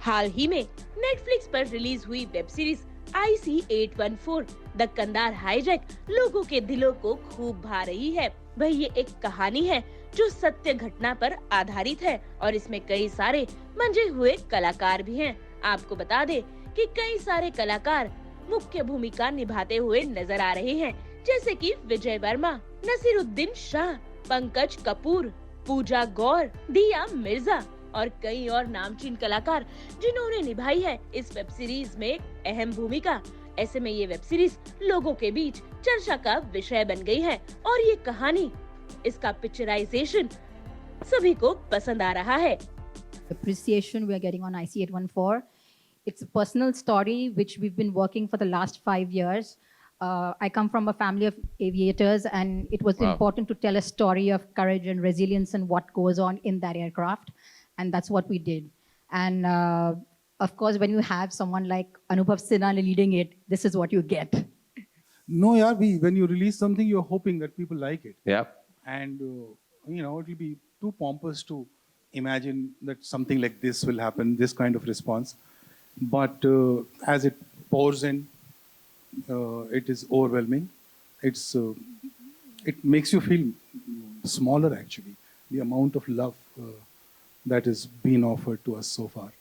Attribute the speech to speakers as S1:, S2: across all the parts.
S1: हाल ही में नेटफ्लिक्स पर रिलीज हुई web series IC814 the Kandahar hijack लोगों के दिलों को खूब भा रही है। भाई ये एक कहानी है जो सत्य घटना पर आधारित है और इसमें कई सारे मंजे हुए कलाकार भी हैं। आपको बता दे कि कई सारे कलाकार मुख्य भूमिका निभाते हुए नजर आ रहे हैं, जैसे कि विजय वर्मा, नसीरुद्दीन शाह, पंकज कपूर, पूजा गौर, दिया मिर्जा और कई और नामचीन कलाकार जिन्होंने निभाई है इस वेब सीरीज में अहम भूमिका। ऐसे में ये वेब सीरीज लोगों के बीच चर्चा का विषय बन गई है और ये कहानी, इसका पिक्चराइजेशन सभी को पसंद आ रहा है।
S2: Appreciation we are getting on IC814. It's a personal story which we've been working for the last 5 years. I come from a family of aviators, and it was important to tell a story of courage and resilience and what goes on in that aircraft. And that's what we did. And of course, when you have someone like Anubhav Sinha leading it, this is what you get.
S3: No, yeah, when you release something, you're hoping that people like it.
S4: Yeah.
S3: And, it will be too pompous to imagine that something like this will happen, this kind of response. But as it pours in, it is overwhelming. It makes you feel smaller, actually. The amount of love that has been offered to us so far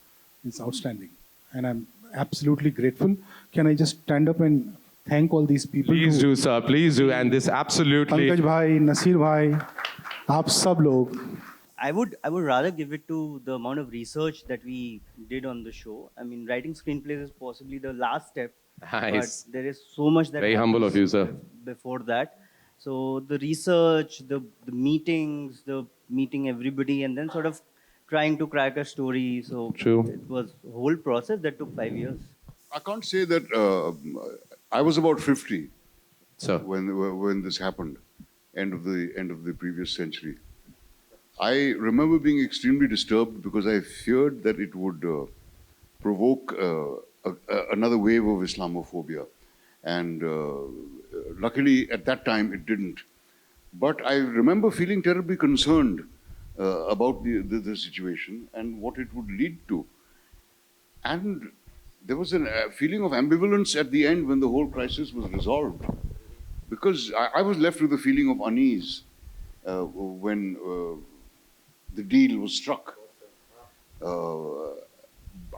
S3: is outstanding. And I'm absolutely grateful. Can I just stand up and thank all these people?
S4: Please do, sir. Please do. And this absolutely...
S3: Pankaj bhai, Nasir bhai, aap sab log.
S5: I would rather give it to the amount of research that we did on the show. I mean, writing screenplays is possibly the last step.
S4: Nice.
S5: But there is so much that
S4: Very humble of you, sir.
S5: Before that. So the research, the meetings, the meeting everybody, and then sort of trying to crack a story. So
S4: True.
S5: It was a whole process that took 5 years.
S6: I can't say that I was about 50
S4: Sir.
S6: when this happened, end of the previous century. I remember being extremely disturbed because I feared that it would provoke another wave of Islamophobia, and luckily at that time it didn't. But I remember feeling terribly concerned about the situation and what it would lead to. And there was a feeling of ambivalence at the end when the whole crisis was resolved, because I was left with a feeling of unease when the deal was struck.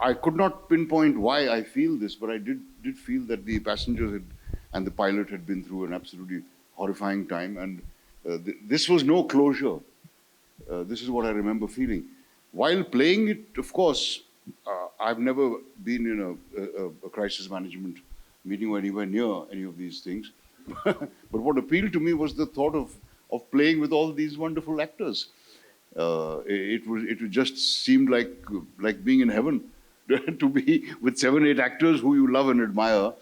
S6: I could not pinpoint why I feel this, but I did feel that the passengers and the pilot had been through an absolutely horrifying time, and this was no closure. This is what I remember feeling. While playing it, of course, I've never been in a crisis management meeting or anywhere near any of these things. But what appealed to me was the thought of playing with all these wonderful actors. It just seemed like being in heaven to be with 7-8 actors who you love and admire.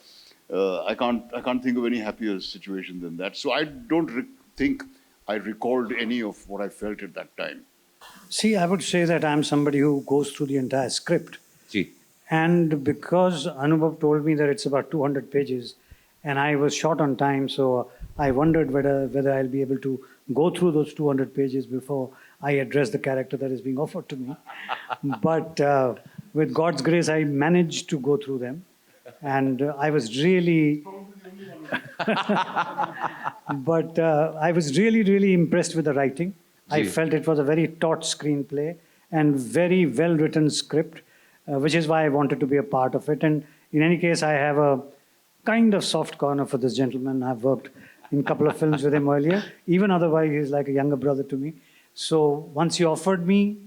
S6: I can't think of any happier situation than that. So I don't think I recalled any of what I felt at that time.
S7: See, I would say that I'm somebody who goes through the entire script.
S4: Gee.
S7: And because Anubhav told me that it's about 200 pages, and I was short on time, so I wondered whether I'll be able to go through those 200 pages before I address the character that is being offered to me. But with God's grace, I managed to go through them. And I was really... But I was really, really impressed with the writing. I felt it was a very taut screenplay and very well-written script, which is why I wanted to be a part of it. And in any case, I have a kind of soft corner for this gentleman. I've worked in a couple of films with him earlier. Even otherwise, he's like a younger brother to me. So once he offered me,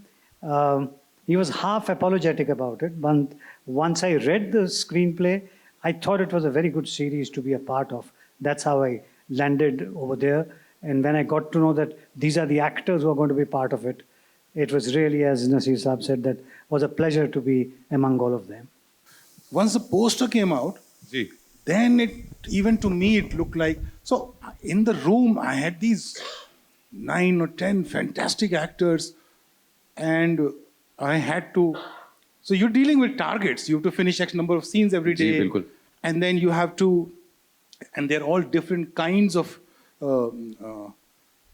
S7: he was half apologetic about it. But once I read the screenplay, I thought it was a very good series to be a part of. That's how I landed over there. And when I got to know that these are the actors who are going to be part of it, it was really, as Nasir Saab said, that was a pleasure to be among all of them.
S3: Once the poster came out,
S4: Gee.
S3: then even to me, it looked like... So in the room, I had these 9 or 10 fantastic actors, and I had to... So you're dealing with targets. You have to finish X number of scenes every day.
S4: Bilkul.
S3: And then you have to... And they're all different kinds of...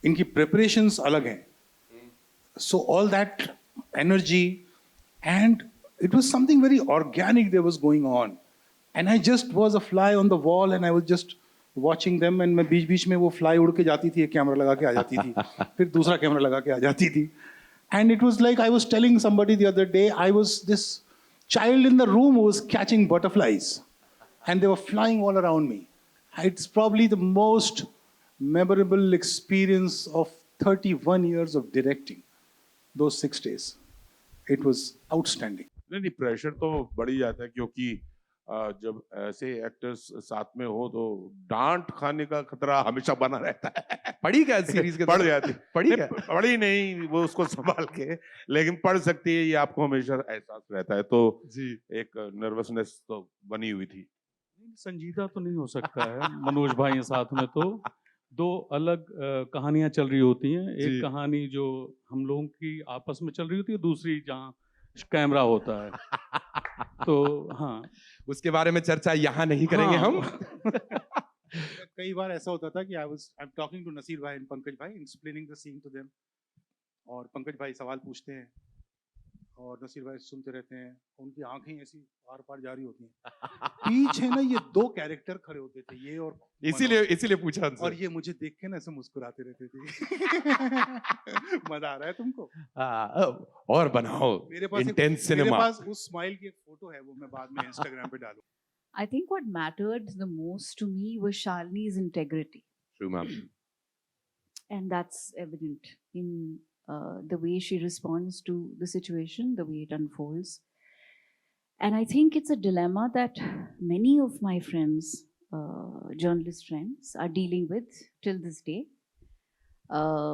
S3: इनकी preparations अलग हैं. So all that energy, and it was something very organic that was going on. And I just was a fly on the wall and I was just watching them and मैं बीच बीच में वो fly उड़ के जाती थी, एक camera लगा के आ जाती थी, फिर दूसरा कैमरा लगा के आ जाती थी. And it was like I was telling somebody the other day, I was this child in the room who was catching butterflies and they were flying all around me. It's probably the most memorable experience of 31 years of directing, those 6 days. It was outstanding.
S8: नहीं pressure तो बढ़ ही जाता है क्योंकि जब ऐसे actors साथ में हो तो डांट खाने का खतरा हमेशा बना रहता है.
S4: पढ़ी क्या सीरीज के
S8: पढ़ जाती
S4: पढ़ी क्या?
S8: पढ़ी नहीं, वो उसको संभाल के, लेकिन पढ़ सकती है, ये आपको हमेशा एहसास रहता है. तो
S4: जी
S8: एक नर्वसनेस तो बनी हुई थी.
S9: संजीदा तो नहीं हो सकता है. मनोज भाई हैं साथ में तो दो अलग कहानियां चल रही होती हैं. एक कहानी जो हम लोगों की आपस में चल रही होती है, दूसरी जहाँ कैमरा होता है. तो हाँ,
S4: उसके बारे में चर्चा यहाँ नहीं करेंगे
S9: हाँ.
S4: हम.
S3: कई बार ऐसा होता था कि I'm talking to नसीर भाई and पंकज भाई, explaining the scene to them, और पंकज भाई सवाल पूछते हैं और नसीर भाई सुनते रहते हैं, उनकी आंखें ऐसी आर पार जा रही होती हैं. पीछे ना ये 2 कैरेक्टर खड़े होते थे, ये और
S4: इसीलिए पूछा उनसे.
S3: और ये मुझे देख के ना ऐसे मुस्कुराते रहते थे. मजा आ रहा है तुमको?
S4: और बनाओ
S3: मेरे पास
S4: इंटेंस
S3: मेरे
S4: सिनेमा.
S3: पास उस स्माइल की एक फोटो है, वो मैं बाद में इंस्टाग्राम पे डालूं.
S10: I think what mattered the most to me was Shalini's integrity.
S4: True, ma'am.
S10: And that's evident in the way she responds to the situation, the way it unfolds. And I think it's a dilemma that many of my friends, journalist friends, are dealing with till this day.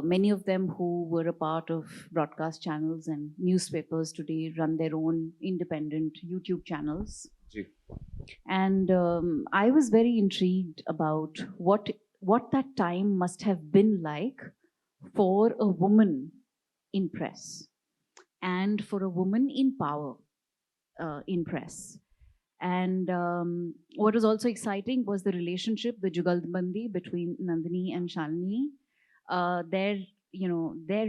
S10: Many of them who were a part of broadcast channels and newspapers today run their own independent YouTube channels.
S4: Ji.
S10: And I was very intrigued about what that time must have been like for a woman in press and for a woman in power in press. And what was also exciting was the relationship, the jugalbandi between Nandini and Shalini, their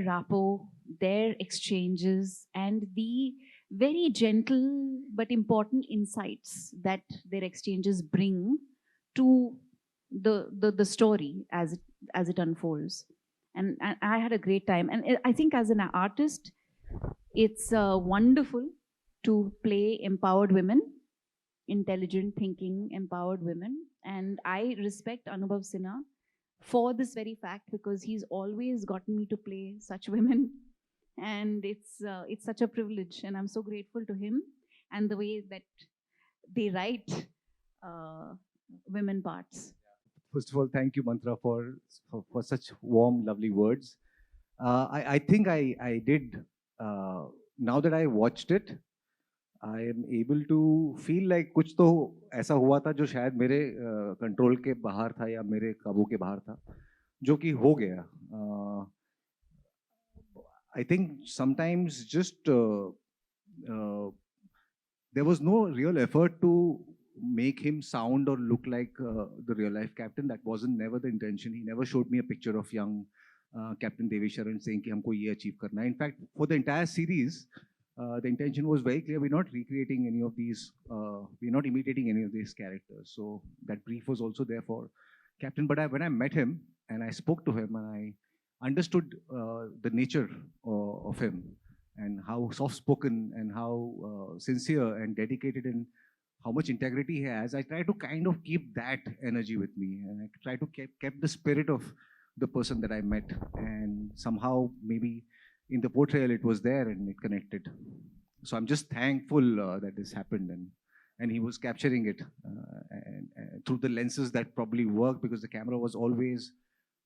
S10: rapport, their exchanges, and the very gentle but important insights that their exchanges bring to the story as it unfolds. And I had a great time. And I think as an artist, it's wonderful to play empowered women, intelligent thinking, empowered women. And I respect Anubhav Sinha for this very fact, because he's always gotten me to play such women. And it's such a privilege, and I'm so grateful to him and the way that they write women parts.
S11: First of all, thank you, Mantra, for such warm, lovely words. I think I did. Now that I watched it, I am able to feel like कुछ तो ऐसा हुआ था जो शायद मेरे control के बाहर था या मेरे काबू के बाहर था, जो कि हो गया. I think sometimes just there was no real effort to make him sound or look like the real life captain. That wasn't never the intention. He never showed me a picture of young Captain Devi Sharan saying कि हमको ये achieve करना है. In fact, for the entire series, the intention was very clear. We're not recreating any of these. We're not imitating any of these characters. So that brief was also there for Captain. But when I met him and I spoke to him and I understood the nature of him and how soft-spoken and how sincere and dedicated and how much integrity he has, I try to kind of keep that energy with me, and I try to keep the spirit of the person that I met, and somehow maybe in the portrayal it was there and it connected. So I'm just thankful that this happened, and he was capturing it and through the lenses that probably worked, because the camera was always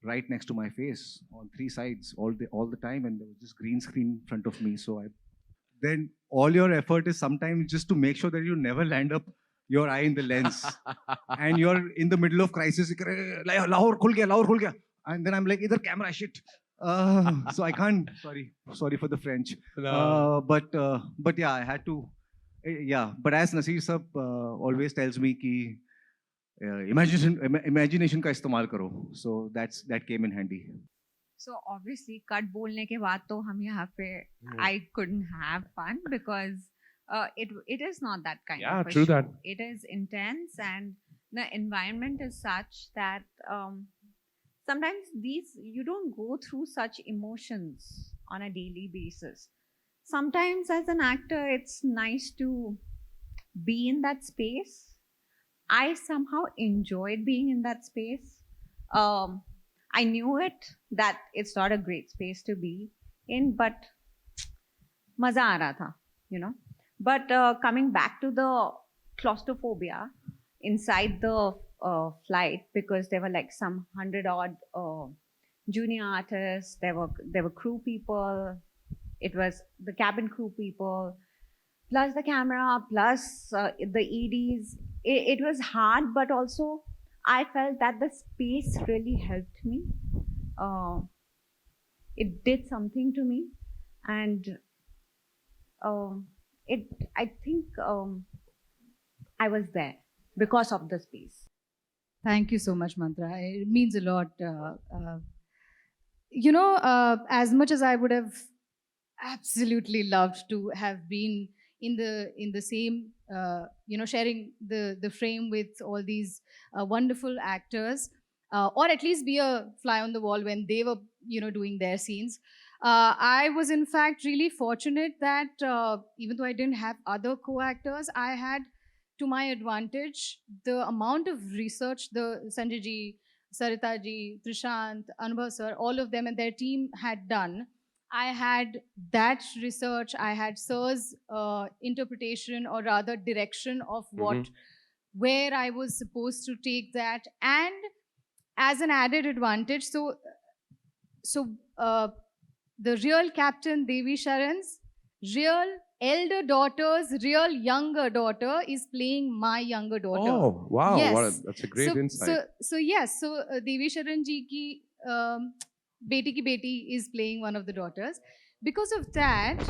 S11: right next to my face on 3 sides all the time, and there was this green screen in front of me. So then all your effort is sometimes just to make sure that you never land up your eye in the lens and you're in the middle of crisis. Lahore khul gaya. And then I'm like, idhar camera, shit. So I can't, sorry for the French.
S4: No.
S11: But yeah, I had to, yeah. But as Naseer sab always tells me ki imagination ka istemal karo. So that came in handy.
S12: So obviously, cut bolne ke baad to hum yahan pe I couldn't have fun, because it is not that kind
S4: Yeah,
S12: of a
S4: true
S12: show.
S4: that.
S12: It is intense, and the environment is such that sometimes you don't go through such emotions on a daily basis. Sometimes as an actor, it's nice to be in that space. I somehow enjoyed being in that space. I knew that it's not a great space to be in, but maza aa raha tha, you know. But coming back to the claustrophobia inside the flight, because there were like some 100 odd junior artists, there were crew people, it was the cabin crew people, plus the camera, plus the EDs. It was hard, but also I felt that the space really helped me. It did something to me, and I think I was there because of the space.
S2: Thank you so much, Mantra. It means a lot. As much as I would have absolutely loved to have been in the same, sharing the frame with all these wonderful actors, or at least be a fly on the wall when they were, doing their scenes. I was in fact really fortunate that even though I didn't have other co-actors, I had to my advantage the amount of research the Sanjay ji, Sarita ji, Trishant, Anubhav sir, all of them and their team had done. I had that research. I had Sir's interpretation, or rather direction of where I was supposed to take that, and as an added advantage, so the real Captain Devi Sharan's real elder daughter's real younger daughter is playing my younger daughter.
S4: Oh, wow.
S2: Yes.
S4: That's a great insight.
S2: So Devi Sharan ji ki beti ki beti is playing one of the daughters. Because of that,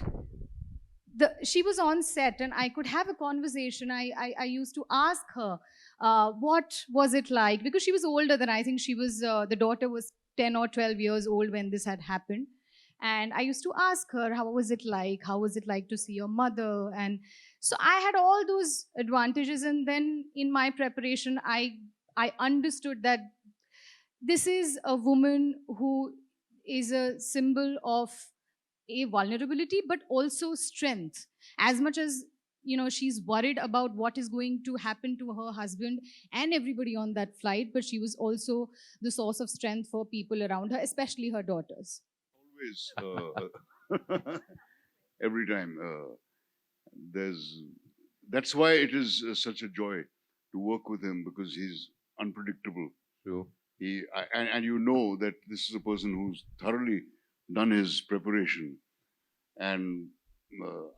S2: she was on set and I could have a conversation. I used to ask her, what was it like? Because she was older than I think she was, the daughter was 10 or 12 years old when this had happened. And I used to ask her, how was it like? How was it like to see your mother? And so I had all those advantages. And then in my preparation, I understood that this is a woman who is a symbol of a vulnerability, but also strength. As much as, she's worried about what is going to happen to her husband and everybody on that flight, but she was also the source of strength for people around her, especially her daughters.
S6: Always, every time. That's why it is such a joy to work with him, because he's unpredictable.
S4: True.
S6: And you know that this is a person who's thoroughly done his preparation. And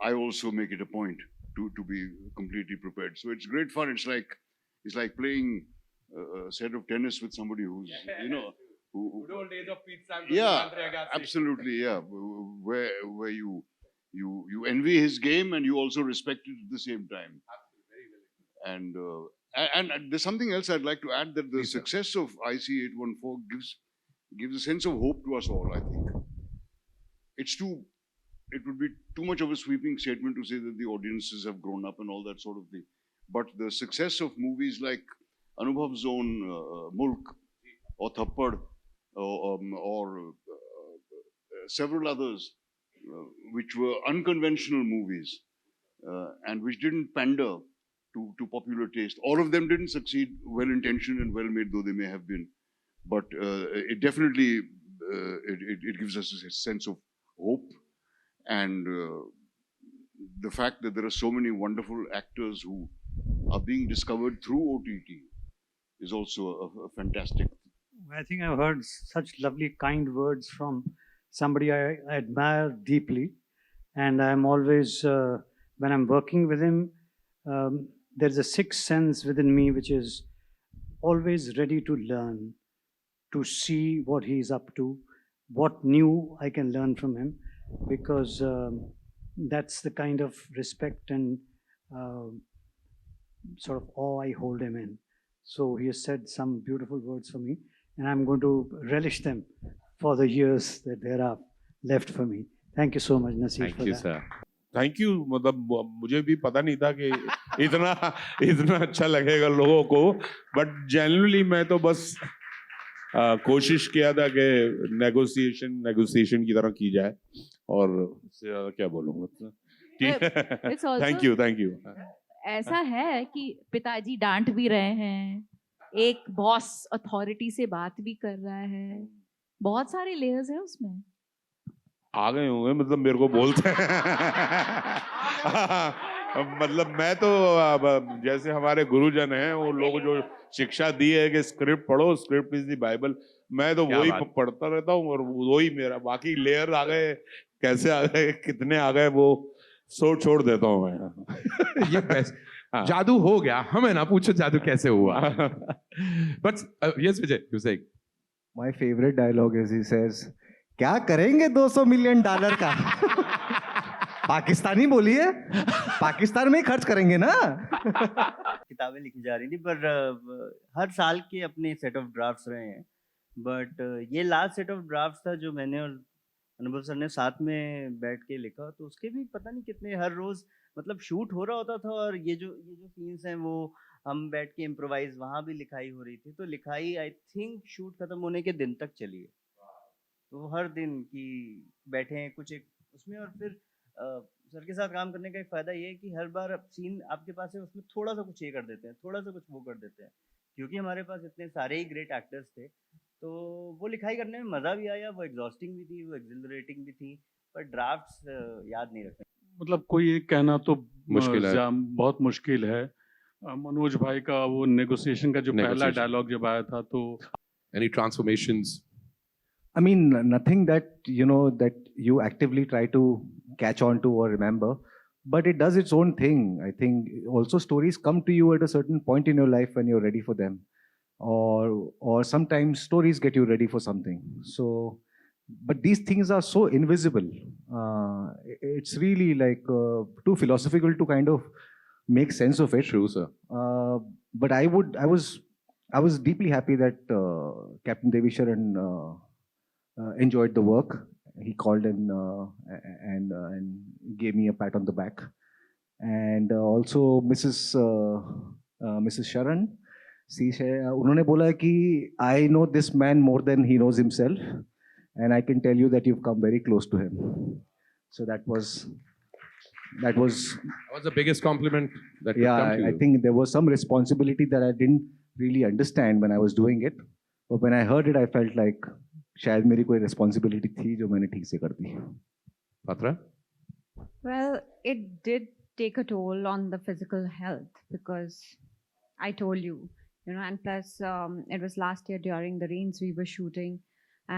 S6: I also make it a point to be completely prepared. So it's great fun. It's like playing a set of tennis with somebody who's,
S4: Good old days of Pete Sampras.
S6: yeah, absolutely, yeah. Where you envy his game and you also respect it at the same time. Absolutely, and there's something else I'd like to add, that the success of IC814 gives a sense of hope to us all. I think it would be too much of a sweeping statement to say that the audiences have grown up and all that sort of thing. But the success of movies like Anubhav's own Mulk or Thappad, or several others, which were unconventional movies and which didn't pander to popular taste. All of them didn't succeed, well-intentioned and well-made though they may have been. But it definitely it gives us a sense of hope, and the fact that there are so many wonderful actors who are being discovered through OTT is also a fantastic.
S7: I think I've heard such lovely, kind words from somebody I admire deeply. And I'm always, when I'm working with him, there's a sixth sense within me which is always ready to learn, to see what he's up to, what new I can learn from him, because that's the kind of respect and sort of awe I hold him in. So he has said some beautiful words for me, and I'm going to relish them for the years that there are left for me. Thank you so much, Naseer, for that.
S4: Thank you, sir.
S8: Thank you, मतलब मुझे भी पता नहीं था कि इतना इतना अच्छा लगेगा लोगों को, बट जेन्युइनली मैं तो बस कोशिश किया था कि नेगोशिएशन की तरह की जाए, और उससे ज्यादा क्या बोलूँगा। ठीक है,
S10: It's also-
S8: थैंक यू।
S10: ऐसा है कि पिताजी डांट भी रहे हैं, एक बॉस अथॉरिटी से बात भी कर रहा है, बहुत सारे लेयर्स हैं उसमें।
S8: आ गए होंगे, मतलब मेरे को बोलते हैं। मतलब मैं तो अब जैसे हमारे गुरुजन हैं, वो लोग जो शिक्षा दी है कि स्क्रिप्ट पढ़ो, स्क्रिप्ट इज द बाइबल, मैं तो वही पढ़ता रहता हूँ, और वही मेरा, बाकी लेयर आ गए, कैसे आ गए, कितने आ गए, वो छोड़ देता हूँ मैं।
S4: ये बेस्ट जादू हो गया, हमें ना पूछो जादू कैसे हुआ। बट यस विजय, यू से
S11: My favorite dialogue is he says, क्या करेंगे $200 मिलियन का? पाकिस्तानी बोलिए, पाकिस्तान में ही खर्च करेंगे ना।
S5: किताबें लिखी जा रही थी, पर हर साल के अपने सेट ऑफ ड्राफ्ट्स रहे हैं, बट ये लास्ट सेट ऑफ ड्राफ्ट्स था जो मैंने और अनुभव सर ने साथ में बैठ के लिखा, तो उसके भी पता नहीं कितने, हर रोज मतलब शूट हो रहा होता था, और ये जो सीन्स हैं वो हम बैठ के इम्प्रोवाइज, वहाँ भी लिखाई हो रही थी, तो लिखाई आई थिंक शूट खत्म होने के दिन तक चली है, तो हर दिन की बैठे हैं कुछ एक उसमें, और फिर सर के साथ काम करने का एक फ़ायदा ये है कि हर बार सीन आपके पास है, उसमें थोड़ा सा कुछ ये कर देते हैं, थोड़ा सा कुछ वो कर देते हैं, क्योंकि हमारे पास इतने सारे ही ग्रेट एक्टर्स थे, तो वो लिखाई करने में मज़ा भी आया, वो एग्जॉस्टिंग भी थी, वो एक्सिलरेटिंग भी थी, पर ड्राफ्ट्स याद नहीं रखने।
S9: मतलब कोई एक कहना तो
S4: मुश्किल है।
S9: बहुत मुश्किल है। मनोज भाई का वो नेगोशिएशन का जो पहला डायलॉग जब आया था, तो
S4: any transformations?
S11: I mean, nothing that that you actively try to catch on to or remember, but it does its own thing. I think also stories come to you at a certain point in your life when you're ready for them, or sometimes stories get you ready for something. So, but these things are so invisible. It's really like too philosophical to kind of make sense of it.
S4: True, sir.
S11: But I was deeply happy that Captain Devisharan enjoyed the work. He called and gave me a pat on the back, and also Mrs. Sharan. उन्होंने बोला कि I know this man more than he knows himself, and I can tell you that you've come very close to him. So that was
S4: the biggest compliment that could come to you.
S11: I think there was some responsibility that I didn't really understand when I was doing it, but when I heard it, I felt like शायद मेरी कोई responsibility थी जो मैंने ठीक से कर दी।
S4: Patra?
S12: Well, it did take a toll on the physical health because I told you, and plus it was last year during the rains we were shooting.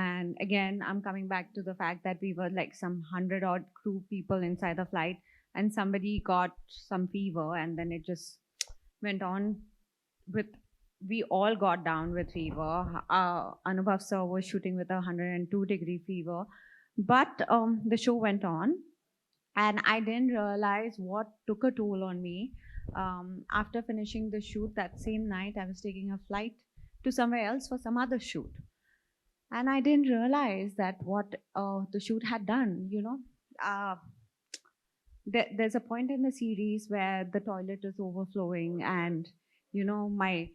S12: And again, I'm coming back to the fact that we were like some 100-odd crew people inside the flight, and somebody got some fever, and then it just went on with. We all got down with fever. Anubhav sir was shooting with a 102-degree fever, but the show went on, and I didn't realize what took a toll on me. After finishing the shoot that same night, I was taking a flight to somewhere else for some other shoot, and I didn't realize that what the shoot had done. There's a point in the series where the toilet is overflowing, and my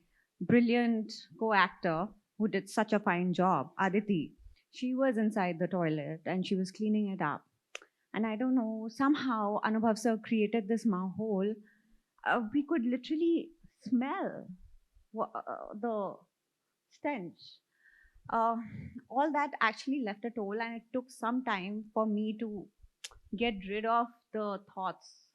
S12: brilliant co-actor who did such a fine job, Aditi, she was inside the toilet and she was cleaning it up. And I don't know, somehow Anubhav sir created this mahol. We could literally smell the stench. All that actually left a toll, and it took some time for me to get rid of the thoughts